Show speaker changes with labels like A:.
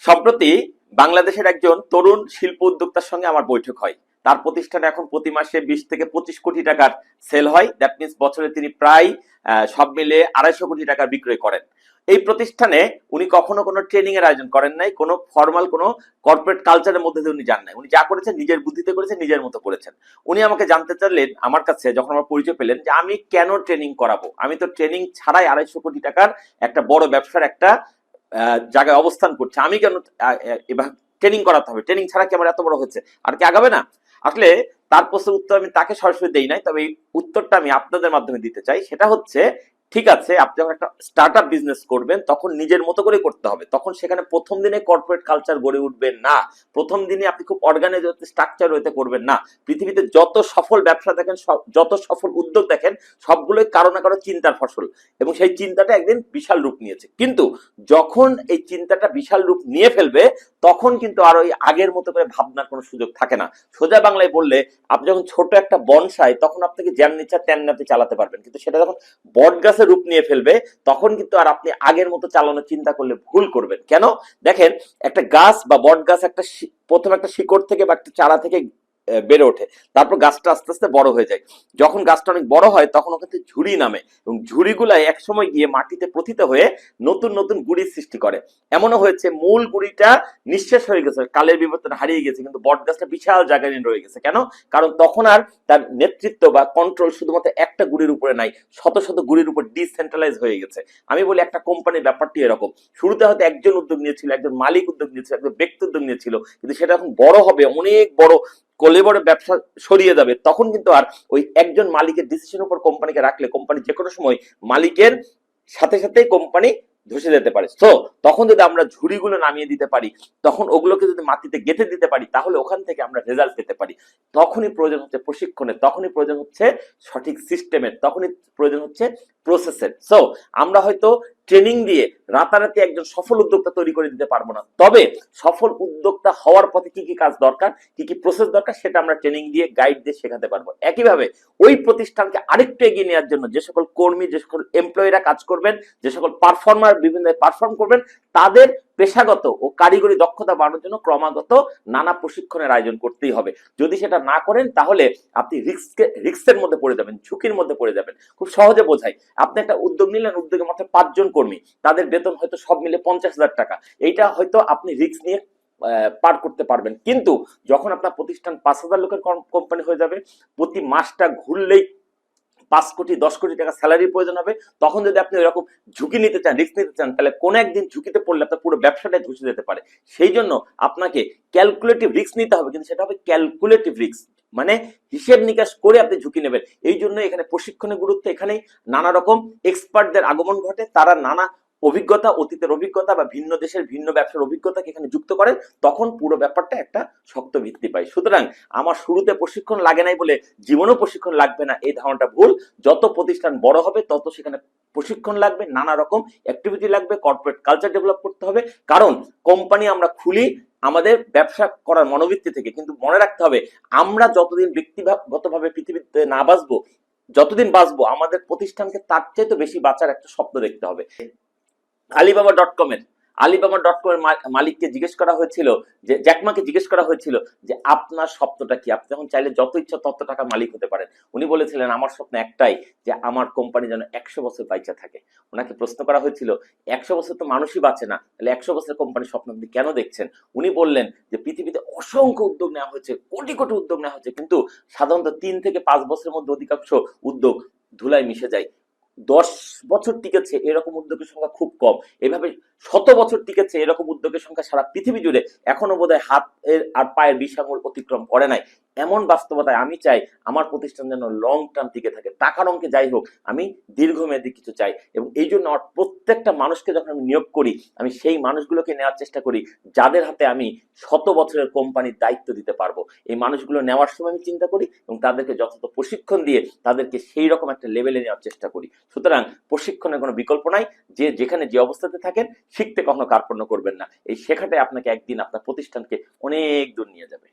A: সম্প্রতি বাংলাদেশের একজন তরুণ শিল্প উদ্যোক্তার সঙ্গে আমার বৈঠক হয়। তার প্রতিষ্ঠানে এখন প্রতি মাসে 20 থেকে 25 কোটি টাকার সেল হয়। দ্যাট মিনস বছরে তিনি প্রায় সব মিলে 250 কোটি টাকার বিক্রয় করেন। এই প্রতিষ্ঠানে উনি কখনো কোনো ট্রেনিং এর আয়োজন করেন নাই, কোনো ফর্মাল কোনো কর্পোরেট কালচারের মধ্যে দিয়ে উনি যান নাই। উনি যা করেছেন নিজের বুদ্ধিতে করেছেন, নিজের মতো করেছেন। উনি আমাকে জানতে চাইলেন আমার কাছে, যখন আমার পরিচয় পেলেন, যে আমি কেন ট্রেনিং করাবো, আমি তো ট্রেনিং ছাড়াই 250 কোটি টাকার একটা বড় ব্যবসার একটা জায়গায় অবস্থান করছে, আমি কেন এবার ট্রেনিং করাতে হবে? ট্রেনিং ছাড়া কি আমার এত বড় হচ্ছে, আর কি আগাবে না? আসলে তার প্রশ্নের উত্তর আমি তাকে সরাসরি দেই নাই, তবে এই উত্তরটা আমি আপনাদের মাধ্যমে দিতে চাই। সেটা হচ্ছে, ঠিক আছে, আপনি যখন একটা স্টার্ট আপ বিজনেস করবেন তখন নিজের মতো করে করতে হবে। তখন সেখানে প্রথম দিনে কর্পোরেট কালচার গড়ে উঠবেন না, প্রথম দিনে আপনি খুব অর্গানাইজ স্ট্রাকচার হইতে করবেন না। পৃথিবীতে যত সফল ব্যবসা দেখেন, যত সফল উদ্যোগ দেখেন, সবগুলোই কারো না কারো চিন্তার ফসল, এবং সেই চিন্তাটা একদিন বিশাল রূপ নিয়েছে। কিন্তু যখন এই চিন্তাটা বিশাল রূপ নিয়ে ফেলবে, তখন কিন্তু আর ওই আগের মতো করে ভাবনার কোনো সুযোগ থাকে না। সোজা বাংলায় বললে, আপনি যখন ছোট একটা বনসাই, তখন আপনাকে যেমন ইচ্ছা তেমনি চালাতে পারবেন, কিন্তু সেটা যখন বট গাছের রূপ নিয়ে ফেলবে, তখন কিন্তু আর আপনি আগের মতো চালানোর চিন্তা করলে ভুল করবেন। কেন? দেখেন, একটা গাছ বা বট গাছ একটা প্রথম একটা শিকড় থেকে বা একটা চারা থেকে বেড়ে ওঠে, তারপর গাছটা আস্তে আস্তে বড় হয়ে যায়। যখন গাছটা অনেক বড় হয়, তখন ওখানে ঝুড়ি নামে, এবং ঝুড়িগুলাই একসময় গিয়ে মাটিতে প্রথিত হয়ে নতুন নতুন গুড়ির সৃষ্টি করে। এমনও হয়েছে মূল গুড়িটা নিঃশেষ হয়ে গেছে, কালের বিবর্তনে হারিয়ে গেছে, কিন্তু বট গাছটা বিশাল জায়গায় নিয়ে রয়ে গেছে। কেন? কারণ তখন আর তার নেতৃত্ব বা কন্ট্রোল শুধুমাত্র একটা গুড়ির উপরে নাই, শত শত গুড়ির উপর ডিসেন্ট্রালাইজ হয়ে গেছে। আমি বলি, একটা কোম্পানির ব্যাপারটি এরকম। শুরুতে হয়তো একজন উদ্যোগ নিয়েছিল, একজন মালিক উদ্যোগ নিয়েছিল, একজন ব্যক্তি উদ্যোগ নিয়েছিল, কিন্তু সেটা এখন বড় হবে, অনেক বড় কলেবরে ব্যবসা ছড়িয়ে যাবে। তখন কিন্তু আর ওই একজন মালিকের ডিসিশন উপর কোম্পানিকে রাখলে, কোম্পানি যে কোনো সময় মালিকের সাথে সাথেই কোম্পানি ধসে যেতে পারে। তো তখন যদি আমরা ঝুড়িগুলো নামিয়ে দিতে পারি, তখন ওগুলোকে যদি মাটিতে গেঁথে দিতে পারি, তাহলে ওখান থেকে আমরা রেজাল্ট পেতে পারি। তখনই প্রয়োজন হচ্ছে প্রশিক্ষণের, তখনই প্রয়োজন হচ্ছে সঠিক সিস্টেমের, তখনই প্রয়োজন হচ্ছে প্রসেসের। সো আমরা হয়তো ট্রেনিং দিয়ে রাতারাতি একজন সফল উদ্যোক্তা তৈরি করে দিতে পারবো না, তবে সফল উদ্যোক্তা হওয়ার পথে কি কি কাজ দরকার, কি কি প্রসেস দরকার, সেটা আমরা ট্রেনিং দিয়ে, গাইড দিয়ে শেখাতে পারবো। একইভাবে ওই প্রতিষ্ঠানকে আরেকটু এগিয়ে নেওয়ার জন্য যে সকল কর্মী, যে সকল এমপ্লয়িরা কাজ করবেন, যে সকল পারফর্মার বিভিন্ন পারফর্ম করবেন, তাদের পেশাগত ও কারিগরি দক্ষতা বাড়ানোর জন্য ক্রমাগত নানা প্রশিক্ষণের আয়োজন করতেই হবে। যদি সেটা না করেন, তাহলে আপনি রিস্কের মধ্যে পড়ে যাবেন, ঝুঁকির মধ্যে পড়ে যাবেন। খুব সহজে বোঝাই, আপনি একটা উদ্যোগ নিলেন, উদ্যোগে মাত্র 5 জন কর্মী, তাদের বেতন হয়তো সব মিলে 50,000 টাকা। এইটা হয়তো আপনি রিস্ক নিয়ে পার করতে পারবেন। কিন্তু যখন আপনার প্রতিষ্ঠান 5,000 লোকের কোম্পানি হয়ে যাবে, প্রতি মাসটা ঘুরলেই 5 কোটি 10 কোটি টাকা স্যালারির প্রয়োজন হবে, তখন যদি আপনি এরকম ঝুঁকি নিতে চান, রিস্ক নিতে চান, তাহলে কোন একদিন ঝুঁকিতে পড়লে আপনার পুরো ব্যবসাটাই ধসে যেতে পারে। সেই জন্য আপনাকে ক্যালকুলেটিভ রিস্ক নিতে হবে, কিন্তু সেটা হবে ক্যালকুলেটিভ রিস্ক, মানে হিসেব নিকাশ করে আপনি ঝুঁকি নেবেন। এই জন্য এখানে প্রশিক্ষণের গুরুত্ব, এখানেই নানা রকম এক্সপার্টদের আগমন ঘটে, তারা নানা অভিজ্ঞতা, অতীতের অভিজ্ঞতা বা ভিন্ন দেশের ভিন্ন ব্যবসার অভিজ্ঞতাকে এখানে যুক্ত করেন, তখন পুরো ব্যাপারটা একটা শক্ত ভিত্তি পায়। সুতরাং আমার শুরুতে প্রশিক্ষণ লাগে নাই বলে জীবনেও প্রশিক্ষণ লাগবে না, এই ধারণাটা ভুল। যত প্রতিষ্ঠান বড় হবে, তত সেখানে প্রশিক্ষণ লাগবে, নানা রকম অ্যাক্টিভিটি লাগবে, কর্পোরেট কালচার ডেভেলপ করতে হবে। কারণ কোম্পানি আমরা খুলি আমাদের ব্যবসা করার মনোবৃত্তি থেকে, কিন্তু মনে রাখতে হবে, আমরা যতদিন ব্যক্তিগতভাবে পৃথিবীতে না বাঁচবো, যতদিন বাঁচবো, আমাদের প্রতিষ্ঠানকে তার চাইতে বেশি বাঁচার একটা স্বপ্ন দেখতে হবে। আলিবাবা.কম এর মালিককে জিজ্ঞেস করা হয়েছিল, যে জ্যাকমাকে জিজ্ঞেস করা হয়েছিল, যে আপনার স্বপ্নটা কি? আপনি যখন চাইলে যত ইচ্ছা তত টাকা মালিক হতে পারেন। উনি বলেছিলেন, আমার স্বপ্ন একটাই, যে আমার কোম্পানি যেন 100 বছর বাইচা থাকে। ওনাকে প্রশ্ন করা হয়েছিল, 100 বছর তো মানুষই বাঁচে না, তাহলে 100 বছরের কোম্পানির স্বপ্ন আপনি কেন দেখছেন? উনি বললেন যে পৃথিবীতে অসংখ্য উদ্যোগ নেওয়া হয়েছে, কোটি কোটি উদ্যোগ নেওয়া হয়েছে, কিন্তু সাধারণত 3 থেকে 5 বছরের মধ্যে অধিকাংশ উদ্যোগ ধুলায় মিশে যায়। 10 বছর টিকেছে এরকম উদ্যোগের সংখ্যা খুব কম। এভাবে 100 বছর টিকেছে এরকম উদ্যোগের সংখ্যা সারা পৃথিবী জুড়ে এখনো বোধহয় হাতের আর পায়ের 20 আঙুল অতিক্রম করে নাই। এমন বাস্তবতায় আমি চাই আমার প্রতিষ্ঠান যেন লং টার্ম টিকে থাকে। টাকার অঙ্কে যাই হোক, আমি দীর্ঘমেয়াদী কিছু চাই, এবং এই জন্য আমার প্রত্যেকটা মানুষকে যখন আমি নিয়োগ করি, আমি সেই মানুষগুলোকে নেওয়ার চেষ্টা করি যাদের হাতে আমি 100 বছরের কোম্পানির দায়িত্ব দিতে পারবো। এই মানুষগুলো নেওয়ার সময় আমি চিন্তা করি, এবং তাদেরকে যথাযথ প্রশিক্ষণ দিয়ে তাদেরকে সেই রকম একটা লেভেলে নেওয়ার চেষ্টা করি। সুতরাং প্রশিক্ষণের কোনো বিকল্প নাই। যে যেখানে যে অবস্থাতে থাকেন, শিখতে কখনো কার্পণ্য করবেন না। এই শেখাটাই আপনাকে একদিন আপনার প্রতিষ্ঠানকে অনেক দূর নিয়ে যাবে।